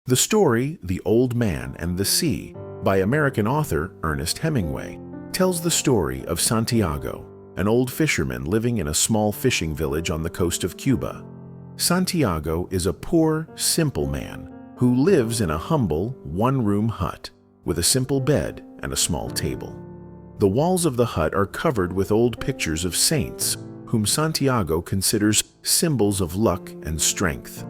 The story, The Old Man and the Sea, by American author Ernest Hemingway, tells the story of Santiago, an old fisherman living in a small fishing village on the coast of Cuba. Santiago is a poor, simple man who lives in a humble, one-room hut with a simple bed and a small table. The walls of the hut are covered with old pictures of saints, whom Santiago considers symbols of luck and strength.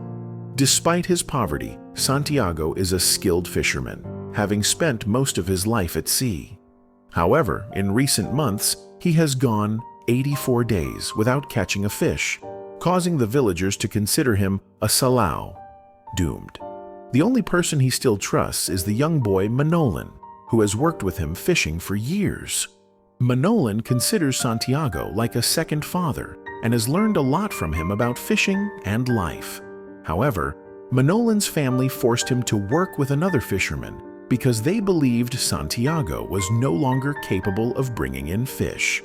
Despite his poverty, Santiago is a skilled fisherman, having spent most of his life at sea. However, in recent months, he has gone 84 days without catching a fish, causing the villagers to consider him a salao, doomed. The only person he still trusts is the young boy Manolin, who has worked with him fishing for years. Manolin considers Santiago like a second father and has learned a lot from him about fishing and life. However, Manolin's family forced him to work with another fisherman because they believed Santiago was no longer capable of bringing in fish.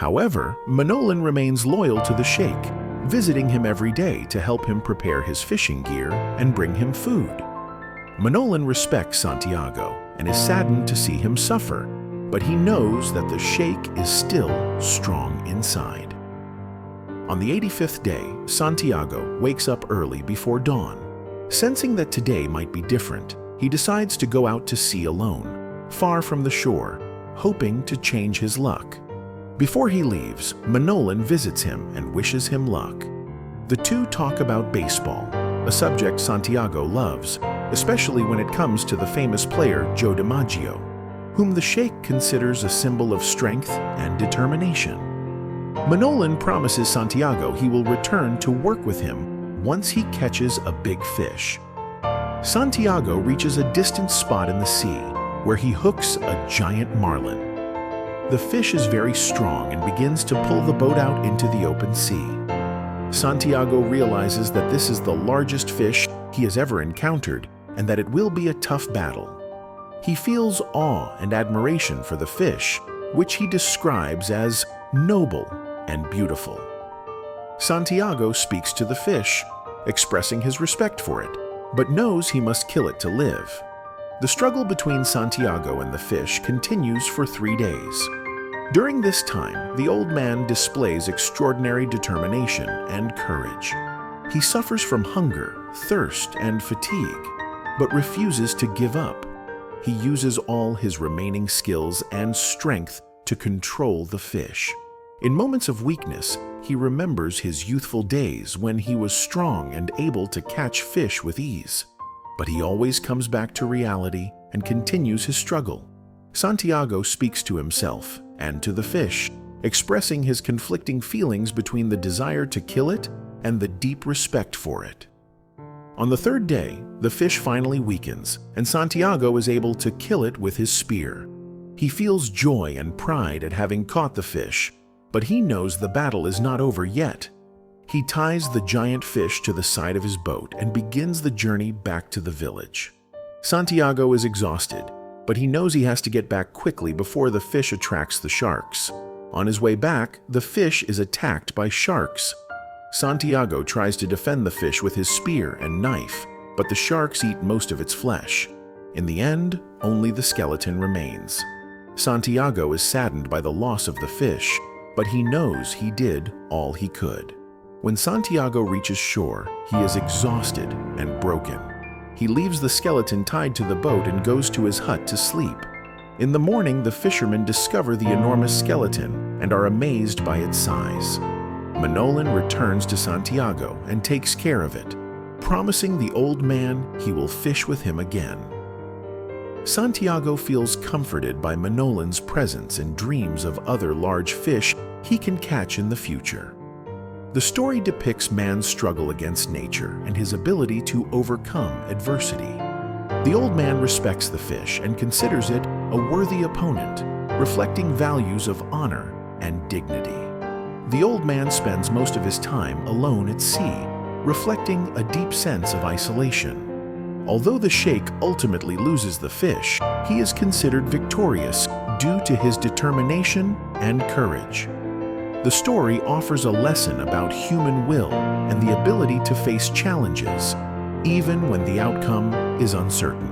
However, Manolin remains loyal to the sheikh, visiting him every day to help him prepare his fishing gear and bring him food. Manolin respects Santiago and is saddened to see him suffer, but he knows that the sheikh is still strong inside. On the 85th day, Santiago wakes up early before dawn. Sensing that today might be different, he decides to go out to sea alone, far from the shore, hoping to change his luck. Before he leaves, Manolin visits him and wishes him luck. The two talk about baseball, a subject Santiago loves, especially when it comes to the famous player Joe DiMaggio, whom the sheikh considers a symbol of strength and determination. Manolin promises Santiago he will return to work with him once he catches a big fish. Santiago reaches a distant spot in the sea where he hooks a giant marlin. The fish is very strong and begins to pull the boat out into the open sea. Santiago realizes that this is the largest fish he has ever encountered and that it will be a tough battle. He feels awe and admiration for the fish, which he describes as noble and beautiful. Santiago speaks to the fish, expressing his respect for it, but knows he must kill it to live. The struggle between Santiago and the fish continues for 3 days. During this time, the old man displays extraordinary determination and courage. He suffers from hunger, thirst, and fatigue, but refuses to give up. He uses all his remaining skills and strength to control the fish. In moments of weakness, he remembers his youthful days when he was strong and able to catch fish with ease. But he always comes back to reality and continues his struggle. Santiago speaks to himself and to the fish, expressing his conflicting feelings between the desire to kill it and the deep respect for it. On the 3rd day, the fish finally weakens, and Santiago is able to kill it with his spear. He feels joy and pride at having caught the fish, but he knows the battle is not over yet. He ties the giant fish to the side of his boat and begins the journey back to the village. Santiago is exhausted, but he knows he has to get back quickly before the fish attracts the sharks. On his way back, the fish is attacked by sharks. Santiago tries to defend the fish with his spear and knife, but the sharks eat most of its flesh. In the end, only the skeleton remains. Santiago is saddened by the loss of the fish, but he knows he did all he could. When Santiago reaches shore, he is exhausted and broken. He leaves the skeleton tied to the boat and goes to his hut to sleep. In the morning, the fishermen discover the enormous skeleton and are amazed by its size. Manolin returns to Santiago and takes care of it, promising the old man he will fish with him again. Santiago feels comforted by Manolin's presence and dreams of other large fish he can catch in the future. The story depicts man's struggle against nature and his ability to overcome adversity. The old man respects the fish and considers it a worthy opponent, reflecting values of honor and dignity. The old man spends most of his time alone at sea, reflecting a deep sense of isolation. Although the sheikh ultimately loses the fish, he is considered victorious due to his determination and courage. The story offers a lesson about human will and the ability to face challenges, even when the outcome is uncertain.